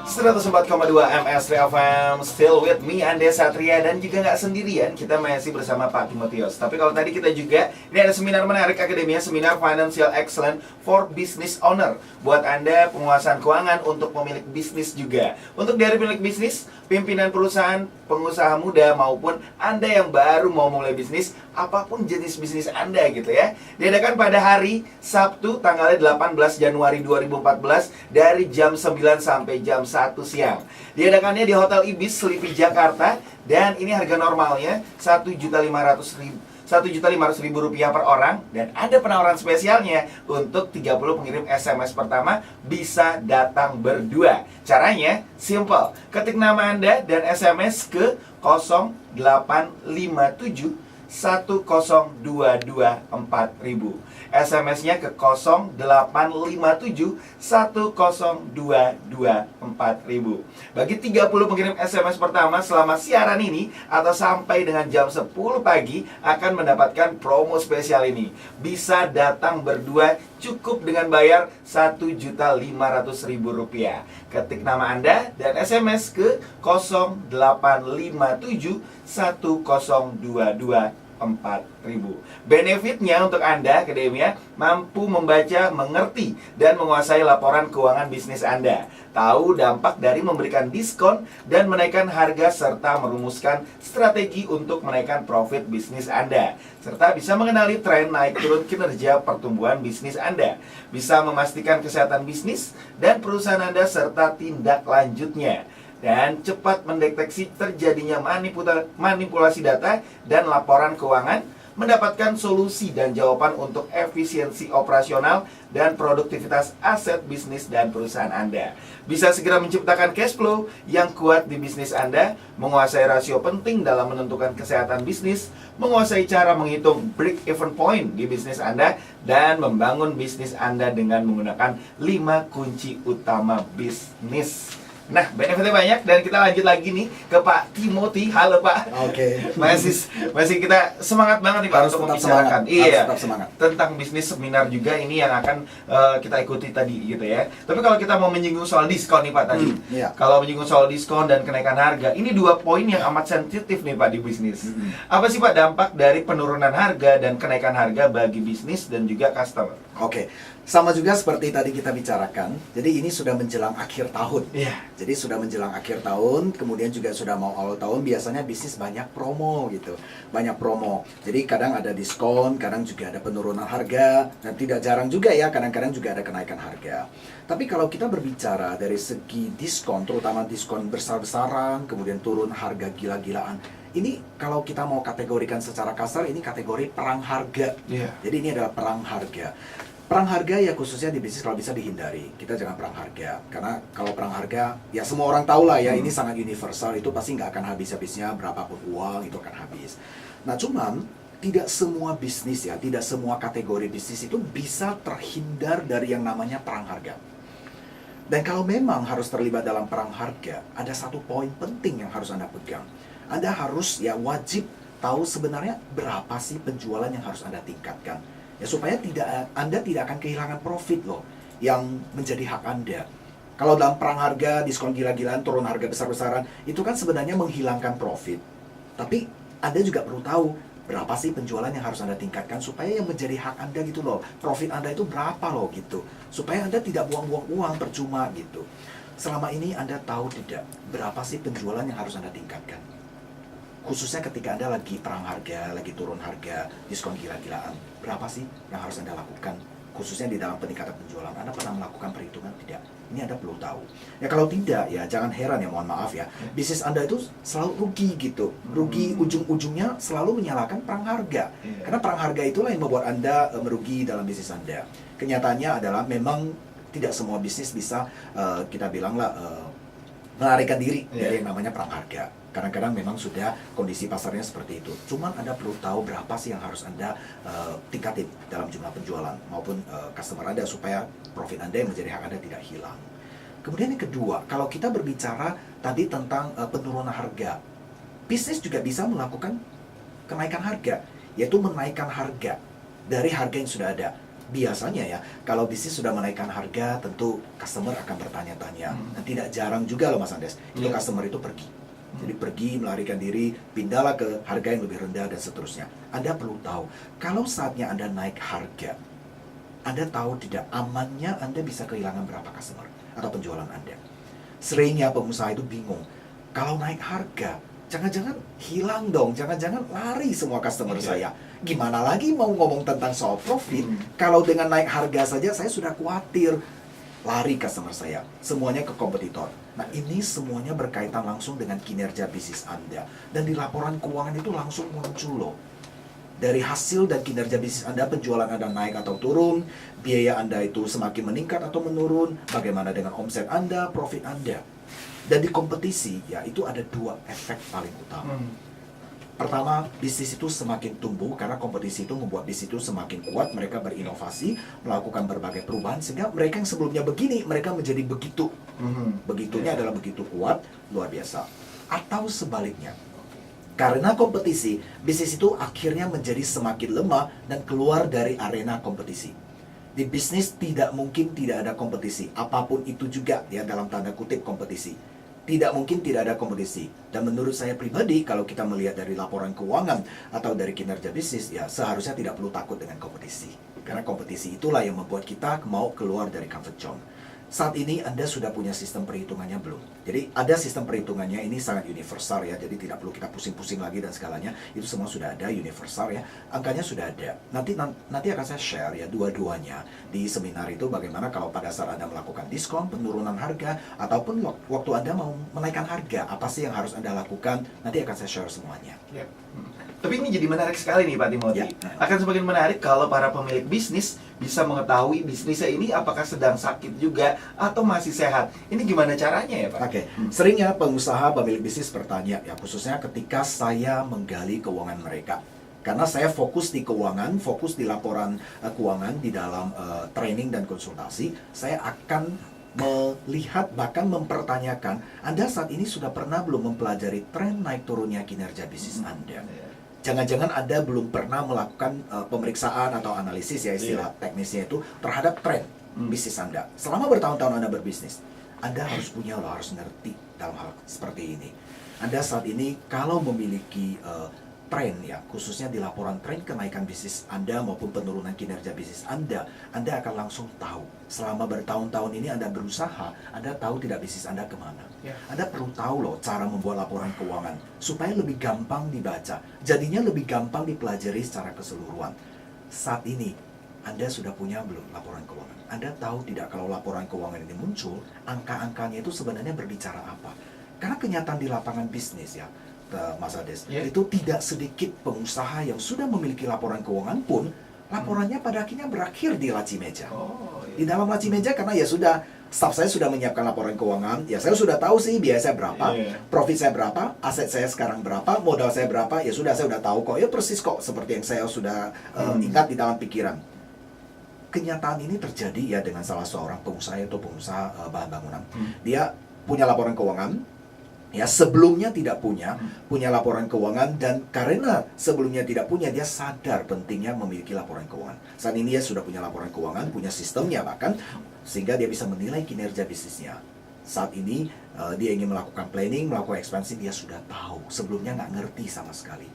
104,2 MS FM, still with me, Ande Satria. Dan juga nggak sendirian, kita masih bersama Pak Timotius. Tapi kalau tadi kita juga, ini ada seminar menarik akademia, seminar Financial Excellence for Business Owner. Buat Anda penguasaan keuangan untuk pemilik bisnis juga. Untuk dari pemilik bisnis, pimpinan perusahaan, pengusaha muda, maupun Anda yang baru mau mulai bisnis, apapun jenis bisnis Anda gitu ya. Diadakan pada hari Sabtu tanggal 18 Januari 2014 dari jam 9 sampai jam 1 siang. Diadakannya di Hotel Ibis Sleepy Jakarta, dan ini harga normalnya Rp1.500.000 per orang, dan ada penawaran spesialnya untuk 30 pengirim SMS pertama bisa datang berdua. Caranya simple. Ketik nama Anda dan SMS ke 0857 10224000. SMS-nya ke 0857 10224000. Bagi 30 pengirim SMS pertama selama siaran ini atau sampai dengan jam 10 pagi akan mendapatkan promo spesial ini. Bisa datang berdua cukup dengan bayar Rp1.500.000. Ketik nama Anda dan SMS ke 0857 10224000. Benefitnya untuk Anda, akademia, mampu membaca, mengerti, dan menguasai laporan keuangan bisnis Anda. Tahu dampak dari memberikan diskon dan menaikkan harga, serta merumuskan strategi untuk menaikkan profit bisnis Anda. Serta bisa mengenali tren naik turun kinerja pertumbuhan bisnis Anda. Bisa memastikan kesehatan bisnis dan perusahaan Anda serta tindak lanjutnya. Dan cepat mendeteksi terjadinya manipulasi data dan laporan keuangan, mendapatkan solusi dan jawaban untuk efisiensi operasional dan produktivitas aset bisnis dan perusahaan Anda. Bisa segera menciptakan cash flow yang kuat di bisnis Anda, menguasai rasio penting dalam menentukan kesehatan bisnis, menguasai cara menghitung break-even point di bisnis Anda, dan membangun bisnis Anda dengan menggunakan 5 kunci utama bisnis. Nah, benefitnya banyak, dan kita lanjut lagi nih ke Pak Timothy. Halo Pak. Oke. Masih kita semangat banget nih Pak untuk membicarakan. Iya. Harus semangat. Tentang bisnis seminar juga ini yang akan kita ikuti tadi gitu ya. Tapi kalau kita mau menyinggung soal diskon nih Pak tadi. Iya. Kalau menyinggung soal diskon dan kenaikan harga, ini 2 poin yang amat sensitif nih Pak di bisnis. Apa sih Pak dampak dari penurunan harga dan kenaikan harga bagi bisnis dan juga customer? Oke. Sama juga seperti tadi kita bicarakan. Jadi ini sudah menjelang akhir tahun. Iya. Jadi sudah menjelang akhir tahun, kemudian juga sudah mau awal tahun, biasanya bisnis banyak promo gitu. Banyak promo. Jadi kadang ada diskon, kadang juga ada penurunan harga, dan tidak jarang juga ya, kadang-kadang juga ada kenaikan harga. Tapi kalau kita berbicara dari segi diskon, terutama diskon besar-besaran, kemudian turun harga gila-gilaan, ini kalau kita mau kategorikan secara kasar, ini kategori perang harga. Iya. Jadi ini adalah perang harga. Perang harga ya khususnya di bisnis kalau bisa dihindari. Kita jangan perang harga. Karena kalau perang harga, ya semua orang tahu lah ya, ini sangat universal. Itu pasti nggak akan habis-habisnya, berapapun uang itu akan habis. Nah cuman, tidak semua bisnis ya, tidak semua kategori bisnis itu bisa terhindar dari yang namanya perang harga. Dan kalau memang harus terlibat dalam perang harga, ada satu poin penting yang harus Anda pegang. Anda harus ya wajib tahu sebenarnya berapa sih penjualan yang harus Anda tingkatkan. Ya supaya Anda tidak akan kehilangan profit loh yang menjadi hak Anda. Kalau dalam perang harga, diskon gila-gilaan, turun harga besar-besaran, itu kan sebenarnya menghilangkan profit. Tapi Anda juga perlu tahu berapa sih penjualan yang harus Anda tingkatkan supaya yang menjadi hak Anda gitu loh. Profit Anda itu berapa loh gitu. Supaya Anda tidak buang-buang uang percuma gitu. Selama ini Anda tahu tidak berapa sih penjualan yang harus Anda tingkatkan? Khususnya ketika Anda lagi perang harga, lagi turun harga, diskon gila-gilaan, berapa sih yang harus Anda lakukan? Khususnya di dalam peningkatan penjualan, Anda pernah melakukan perhitungan tidak? Ini Anda perlu tahu. Ya kalau tidak, ya jangan heran ya, mohon maaf ya. Bisnis Anda itu selalu rugi gitu. Rugi ujung-ujungnya selalu menyalahkan perang harga. Karena perang harga itulah yang membuat Anda merugi dalam bisnis Anda. Kenyataannya adalah memang tidak semua bisnis bisa, kita bilanglah, melarikan diri dari yang namanya perang harga. Kadang-kadang memang sudah kondisi pasarnya seperti itu. Cuman Anda perlu tahu berapa sih yang harus Anda tingkatin dalam jumlah penjualan maupun customer Anda supaya profit Anda yang menjadi hak Anda tidak hilang. Kemudian yang kedua, kalau kita berbicara tadi tentang penurunan harga, bisnis juga bisa melakukan kenaikan harga, yaitu menaikkan harga dari harga yang sudah ada. Biasanya ya, kalau bisnis sudah menaikkan harga, tentu customer akan bertanya-tanya. Dan tidak jarang juga loh Mas Andes, itu Iya. customer itu pergi. Jadi pergi, melarikan diri, pindahlah ke harga yang lebih rendah dan seterusnya. Anda perlu tahu, kalau saatnya Anda naik harga, Anda tahu tidak amannya Anda bisa kehilangan berapa customer atau penjualan Anda. Seringnya pengusaha itu bingung, kalau naik harga, jangan-jangan hilang dong, jangan-jangan lari semua customer Iya. saya. Gimana lagi mau ngomong tentang soal profit, Hmm. kalau dengan naik harga saja saya sudah khawatir. Lari customer saya, semuanya ke kompetitor. Nah ini semuanya berkaitan langsung dengan kinerja bisnis Anda. Dan di laporan keuangan itu langsung muncul loh. Dari hasil dan kinerja bisnis Anda, penjualan Anda naik atau turun, biaya Anda itu semakin meningkat atau menurun, bagaimana dengan omset Anda, profit Anda. Dan di kompetisi, ya itu ada dua efek paling utama. Pertama, bisnis itu semakin tumbuh karena kompetisi itu membuat bisnis itu semakin kuat, mereka berinovasi, melakukan berbagai perubahan, sehingga mereka yang sebelumnya begini, mereka menjadi begitu. Begitunya adalah begitu kuat, luar biasa. Atau sebaliknya, karena kompetisi, bisnis itu akhirnya menjadi semakin lemah dan keluar dari arena kompetisi. Di bisnis tidak mungkin tidak ada kompetisi, apapun itu juga ya dalam tanda kutip kompetisi. Tidak mungkin tidak ada kompetisi. Dan menurut saya pribadi, kalau kita melihat dari laporan keuangan atau dari kinerja bisnis, ya seharusnya tidak perlu takut dengan kompetisi. Karena kompetisi itulah yang membuat kita mau keluar dari comfort zone. Saat ini Anda sudah punya sistem perhitungannya belum? Jadi ada sistem perhitungannya, ini sangat universal ya, jadi tidak perlu kita pusing-pusing lagi dan segalanya. Itu semua sudah ada, universal ya, angkanya sudah ada. Nanti akan saya share ya dua-duanya di seminar itu, bagaimana kalau pada saat Anda melakukan diskon, penurunan harga, ataupun waktu Anda mau menaikkan harga, apa sih yang harus Anda lakukan, nanti akan saya share semuanya. Yep. Tapi ini jadi menarik sekali nih Pak Timothy. Ya. Akan semakin menarik kalau para pemilik bisnis bisa mengetahui bisnisnya ini apakah sedang sakit juga atau masih sehat. Ini gimana caranya ya Pak? Oke, seringnya pengusaha pemilik bisnis bertanya ya, khususnya ketika saya menggali keuangan mereka. Karena saya fokus di keuangan, fokus di laporan keuangan di dalam training dan konsultasi, saya akan melihat bahkan mempertanyakan, Anda saat ini sudah pernah belum mempelajari tren naik turunnya kinerja bisnis Anda? Jangan-jangan Anda belum pernah melakukan pemeriksaan atau analisis ya istilah teknisnya itu terhadap tren bisnis Anda. Selama bertahun-tahun Anda berbisnis, Anda harus punya loh, harus ngerti dalam hal seperti ini. Anda saat ini kalau memiliki tren ya, khususnya di laporan tren kenaikan bisnis Anda maupun penurunan kinerja bisnis Anda akan langsung tahu. Selama bertahun-tahun ini Anda berusaha, Anda tahu tidak bisnis Anda kemana. Ya. Anda perlu tahu loh cara membuat laporan keuangan supaya lebih gampang dibaca, jadinya lebih gampang dipelajari secara keseluruhan. Saat ini Anda sudah punya belum laporan keuangan? Anda tahu tidak kalau laporan keuangan ini muncul, angka-angkanya itu sebenarnya berbicara apa? Karena kenyataan di lapangan bisnis ya, Mas Ades, itu tidak sedikit pengusaha yang sudah memiliki laporan keuangan pun laporannya pada akhirnya berakhir di laci meja. Di dalam laci meja karena ya sudah, staff saya sudah menyiapkan laporan keuangan, ya saya sudah tahu sih biaya saya berapa, profit saya berapa, aset saya sekarang berapa, modal saya berapa, ya sudah saya sudah tahu kok, ya persis kok seperti yang saya sudah ingat di dalam pikiran. Kenyataan ini terjadi ya dengan salah seorang pengusaha atau pengusaha bahan bangunan. Dia punya laporan keuangan, ya sebelumnya tidak punya laporan keuangan, dan karena sebelumnya tidak punya, dia sadar pentingnya memiliki laporan keuangan. Saat ini dia sudah punya laporan keuangan, punya sistemnya bahkan, sehingga dia bisa menilai kinerja bisnisnya. Saat ini dia ingin melakukan planning, melakukan ekspansi, dia sudah tahu. Sebelumnya nggak ngerti sama sekali.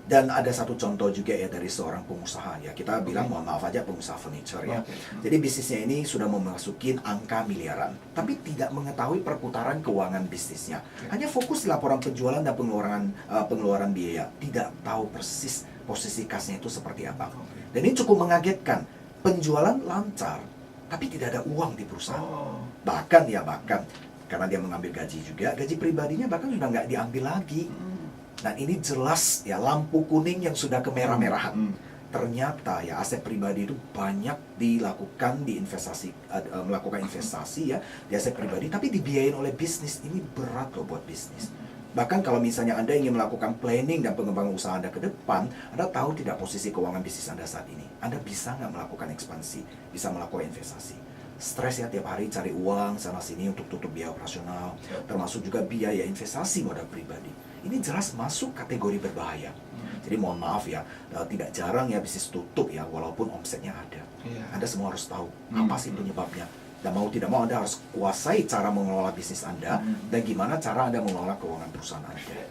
Dan ada satu contoh juga ya dari seorang pengusaha ya, kita bilang mohon maaf aja pengusaha furniture ya. Jadi bisnisnya ini sudah memasuki angka miliaran, tapi tidak mengetahui perputaran keuangan bisnisnya. Hanya fokus di laporan penjualan dan pengeluaran biaya, tidak tahu persis posisi kasnya itu seperti apa. Dan ini cukup mengagetkan. Penjualan lancar, tapi tidak ada uang di perusahaan. Bahkan karena dia mengambil gaji juga, gaji pribadinya bahkan sudah nggak diambil lagi. Dan ini jelas ya lampu kuning yang sudah kemerah-merahan. Ternyata ya aset pribadi itu banyak dilakukan melakukan investasi ya di aset pribadi, tapi dibiayain oleh bisnis. Ini berat loh buat bisnis. Bahkan kalau misalnya Anda ingin melakukan planning dan pengembangan usaha Anda ke depan, Anda tahu tidak posisi keuangan bisnis Anda saat ini. Anda bisa nggak melakukan ekspansi, bisa melakukan investasi. Stres ya tiap hari cari uang sana-sini untuk tutup biaya operasional, termasuk juga biaya investasi modal pribadi. Ini jelas masuk kategori berbahaya. Jadi mohon maaf ya, tidak jarang ya bisnis tutup ya, walaupun omsetnya ada. Iya. Anda semua harus tahu apa sih penyebabnya. Dan mau tidak mau Anda harus kuasai cara mengelola bisnis Anda dan gimana cara Anda mengelola keuangan perusahaan Anda.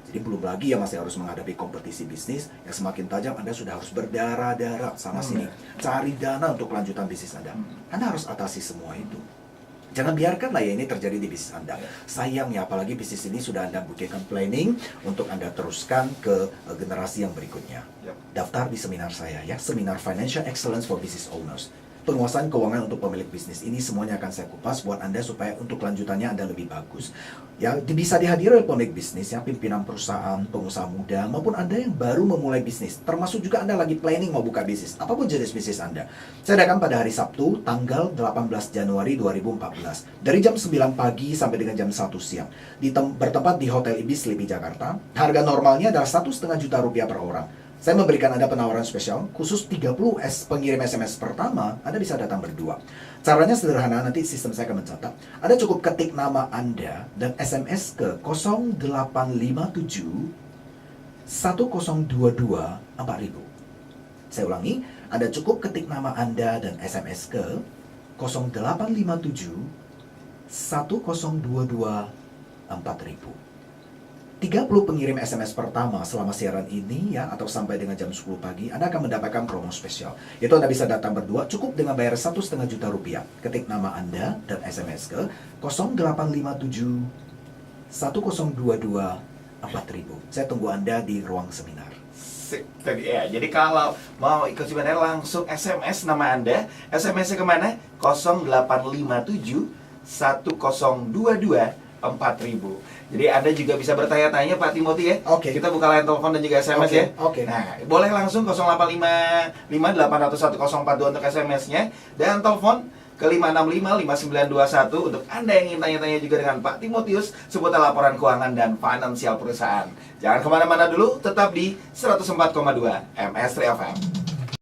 Jadi belum lagi ya masih harus menghadapi kompetisi bisnis yang semakin tajam. Anda sudah harus berdarah-darah sana sini cari dana untuk kelanjutan bisnis Anda. Anda harus atasi semua itu. Jangan biarkanlah ya ini terjadi di bisnis Anda. Sayangnya apalagi bisnis ini sudah Anda buktikan planning untuk Anda teruskan ke generasi yang berikutnya. Daftar di seminar saya ya, seminar Financial Excellence for Business Owners. Penguasaan keuangan untuk pemilik bisnis ini semuanya akan saya kupas buat Anda supaya untuk kelanjutannya Anda lebih bagus. Ya, bisa dihadiri oleh pemilik bisnis, ya, pimpinan perusahaan, pengusaha muda, maupun Anda yang baru memulai bisnis. Termasuk juga Anda lagi planning mau buka bisnis, apapun jenis bisnis Anda. Saya adakan pada hari Sabtu, tanggal 18 Januari 2014. Dari jam 9 pagi sampai dengan jam 1 siang. Bertempat di Hotel Ibis, Sleepy, Jakarta. Harga normalnya adalah 1,5 juta rupiah per orang. Saya memberikan Anda penawaran spesial, khusus 30 pengirim SMS pertama, Anda bisa datang berdua. Caranya sederhana, nanti sistem saya akan mencatat. Anda cukup ketik nama Anda dan SMS ke 0857 1022 4000. Saya ulangi, Anda cukup ketik nama Anda dan SMS ke 0857 1022 4000. 30 pengirim SMS pertama selama siaran ini ya, atau sampai dengan jam 10 pagi, Anda akan mendapatkan promo spesial. Itu Anda bisa datang berdua cukup dengan bayar 1,5 juta rupiah. Ketik nama Anda dan SMS ke 0857 1022 4000. Saya tunggu Anda di ruang seminar. Tadi ya, jadi kalau mau ikut seminar langsung SMS nama Anda. SMS-nya kemana? 0857 1022 4000. Jadi Anda juga bisa bertanya-tanya Pak Timothy ya. Oke. Kita buka line telepon dan juga SMS ya. Oke. Nah, boleh langsung 0855 801 1042 untuk SMS-nya dan telepon ke 565 5921 untuk Anda yang ingin tanya-tanya juga dengan Pak Timotius seputar laporan keuangan dan finansial perusahaan. Jangan kemana-mana dulu, tetap di 104,2 MS3 FM.